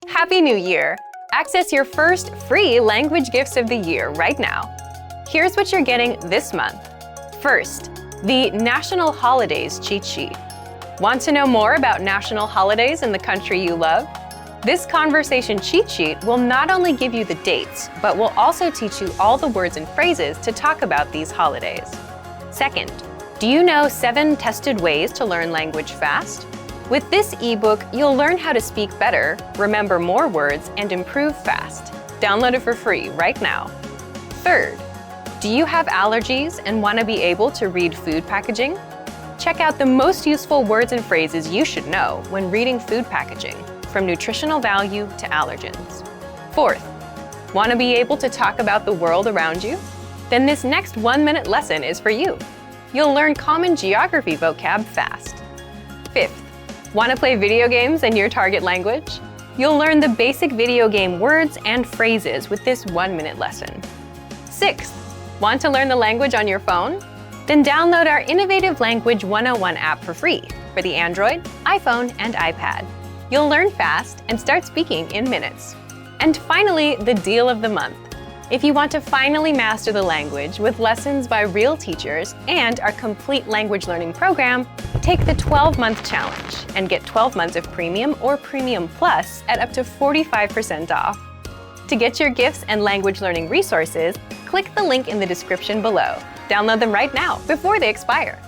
Happy New Year! Access your first free language gifts of the year right now. Here's what you're getting this month. First, the National Holidays Cheat Sheet. Want to know more about national holidays in the country you love? This conversation cheat sheet will not only give you the dates, but will also teach you all the words and phrases to talk about these holidays. Second, do you know 7 tested ways to learn language fast? With this ebook, you'll learn how to speak better, remember more words, and improve fast. Download it for free right now. Third, do you have allergies and want to be able to read food packaging? Check out the most useful words and phrases you should know when reading food packaging, from nutritional value to allergens. Fourth, want to be able to talk about the world around you? Then this next 1-minute lesson is for you. You'll learn common geography vocab fast. Fifth, want to play video games in your target language? You'll learn the basic video game words and phrases with this 1-minute lesson. Sixth, want to learn the language on your phone? Then download our innovative Language 101 app for free for the Android, iPhone, and iPad. You'll learn fast and start speaking in minutes. And finally, the deal of the month. If you want to finally master the language with lessons by real teachers and our complete language learning program, take the 12-month challenge and get 12 months of Premium or Premium Plus at up to 45% off. To get your gifts and language learning resources, click the link in the description below. Download them right now before they expire.